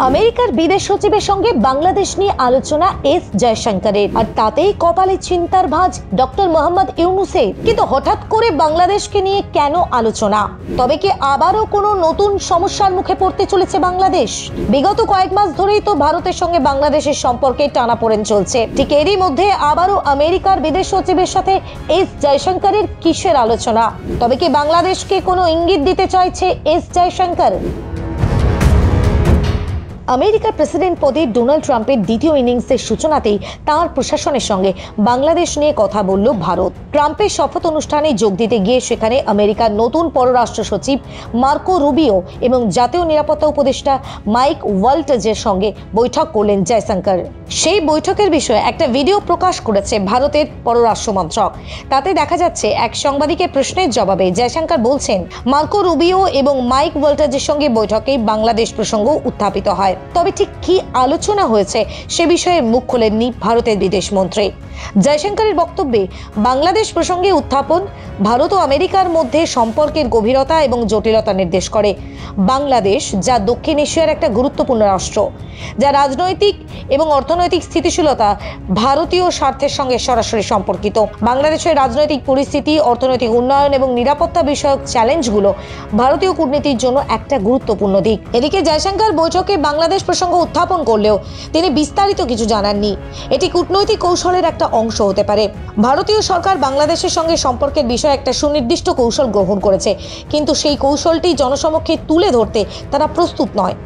আমেরিকার বিদেশ সচিবের সঙ্গে বাংলাদেশ নিয়ে আলোচনা এস জয়শঙ্করের, আর তাতেই কপালে চিন্তার ভাঁজ ডক্টর মোহাম্মদ ইউনূসের। কিন্তু হঠাৎ করে বাংলাদেশকে নিয়ে কেন আলোচনা? তবে কি আবারও কোনো নতুন সমস্যার মুখে পড়তে চলেছে বাংলাদেশ? বিগত কয়েক মাস ধরেই তো ভারতের সঙ্গে বাংলাদেশের সম্পর্কে টানাপোড়েন চলছে। ঠিক এরই মধ্যে আবারও আমেরিকার বিদেশ সচিবের সাথে এস জয়শঙ্করের কিসের আলোচনা? তবে কি বাংলাদেশকে কোনো ইঙ্গিত দিতে চাইছে এস জয়শঙ্কর? আমেরিকার প্রেসিডেন্ট পদে ডোনাল্ড ট্রাম্পের দ্বিতীয় ইনিংসের সূচনাতেই তাঁর প্রশাসনের সঙ্গে বাংলাদেশ নিয়ে কথা বলল ভারত। ট্রাম্পের শপথ অনুষ্ঠানে যোগ দিতে গিয়ে সেখানে আমেরিকার নতুন পররাষ্ট্র সচিব মার্কো রুবিও এবং জাতীয় নিরাপত্তা উপদেষ্টা মাইক ওয়াল্টজের সঙ্গে বৈঠক করলেন জয়শঙ্কর। সেই বৈঠকের বিষয়ে একটা ভিডিও প্রকাশ করেছে ভারতের পররাষ্ট্র মন্ত্রক। তাতে দেখা যাচ্ছে এক সাংবাদিকের প্রশ্নের জবাবে জয়শঙ্কর বলছেন, মার্কো রুবিও এবং মাইক ওয়াল্টজের সঙ্গে বৈঠকে বাংলাদেশ প্রসঙ্গ উত্থাপিত হয়। তবে ঠিক কি আলোচনা হয়েছে সে বিষয়ে মুখ খোলেননি ভারতের বিদেশ মন্ত্রী। জয়শঙ্করের বক্তব্যে বাংলাদেশ প্রসঙ্গে উত্থাপন ভারত ও আমেরিকার মধ্যে সম্পর্কের গভীরতা এবং জটিলতা নির্দেশ করে। বাংলাদেশ, যা দক্ষিণ এশিয়ার একটা গুরুত্বপূর্ণ রাষ্ট্র, যা রাজনৈতিক এবং অর্থনৈতিক স্থিতিশীলতা ভারতীয় স্বার্থের সঙ্গে সরাসরি সম্পর্কিত। বাংলাদেশের রাজনৈতিক পরিস্থিতি, অর্থনৈতিক উন্নয়ন এবং নিরাপত্তা বিষয়ক চ্যালেঞ্জগুলো ভারতীয় কূটনীতির জন্য একটা গুরুত্বপূর্ণ দিক। এদিকে জয়শঙ্কর বৈঠকে বাংলাদেশ প্রসঙ্গ উত্থাপন করলেও তিনি বিস্তারিত কিছু জানাননি। এটি কূটনৈতিক কৌশলের একটা অংশ হতে পারে। ভারতীয় সরকার বাংলাদেশের সঙ্গে সম্পর্কের বিষয়ে একটা সুনির্দিষ্ট কৌশল গ্রহণ করেছে, কিন্তু সেই কৌশলটি জনসমক্ষে তুলে ধরতে তারা প্রস্তুত নয়।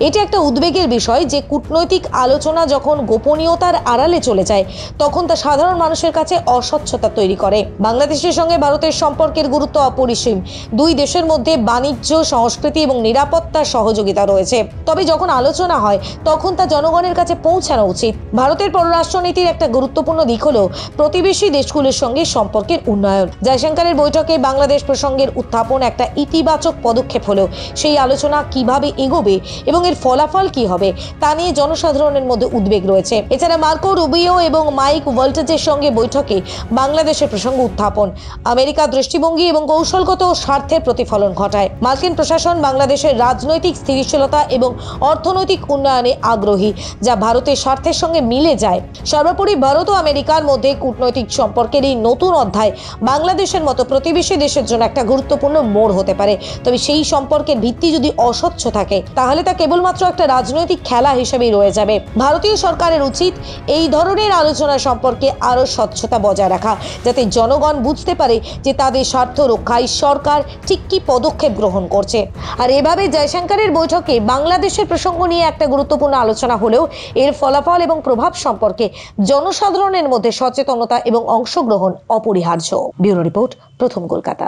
এটি একটা উদ্বেগের বিষয় যে কূটনৈতিক আলোচনা যখন গোপনীয়তার আড়ালে চলে যায়, তখন তা সাধারণ মানুষের কাছে অস্বচ্ছতা তৈরি করে। বাংলাদেশের সঙ্গে ভারতের সম্পর্কের গুরুত্ব অপরিসীম। দুই দেশের মধ্যে বাণিজ্য, সংস্কৃতি এবং নিরাপত্তার সহযোগিতা রয়েছে। তবে যখন আলোচনা হয় তখন তা জনগণের কাছে পৌঁছানো উচিত। ভারতের পররাষ্ট্রনীতির একটা গুরুত্বপূর্ণ দিক হলো প্রতিবেশী দেশগুলোর সঙ্গে সম্পর্কের উন্নয়ন। জয়শঙ্করের বৈঠকে বাংলাদেশ প্রসঙ্গের উত্থাপন একটা ইতিবাচক পদক্ষেপ হলেও সেই আলোচনা কিভাবে এগোবে এবং এর ফলাফল কি হবে তা নিয়ে জনসাধারণের মধ্যে উদ্বেগ রয়েছে। এছাড়া মার্কো রুবিও এবং মাইক ওয়াল্টজের সঙ্গে বৈঠকে বাংলাদেশের প্রসঙ্গ উত্থাপন আমেরিকার দৃষ্টিভঙ্গি এবং কৌশলগত স্বার্থের প্রতিফলন ঘটায়। মার্কিন প্রশাসন বাংলাদেশের রাজনৈতিক স্থিতিশীলতা এবং অর্থনৈতিক উন্নয়নে আগ্রহী, যা ভারতের স্বার্থের সঙ্গে মিলে যায়। সর্বোপরি ভারত ও আমেরিকার মধ্যে কূটনৈতিক সম্পর্কের এই নতুন অধ্যায় বাংলাদেশের মতো প্রতিবেশী দেশের জন্য একটা গুরুত্বপূর্ণ মোড় হতে পারে। তবে সেই সম্পর্কের ভিত্তি যদি অস্বচ্ছ থাকে, তাহলে তা কেবলমাত্র একটা রাজনৈতিক খেলা হিসেবেই রয়ে যাবে। ভারতীয় সরকারের উচিত এই ধরনের আলোচনা সম্পর্কে আরো স্বচ্ছতা বজায় রাখা, যাতে জনগণ বুঝতে পারে যে তাদের স্বার্থ রক্ষায় সরকার ঠিক কি পদক্ষেপ গ্রহণ করছে। আর এভাবে জয়শঙ্করের বৈঠকে বাংলাদেশের প্রসঙ্গ নিয়ে একটা গুরুত্বপূর্ণ আলোচনা হলেও এর ফলাফল এবং প্রভাব সম্পর্কে জনসাধারণের মধ্যে সচেতনতা এবং অংশগ্রহণ অপরিহার্য। ব্যুরো রিপোর্ট, প্রথম কলকাতা।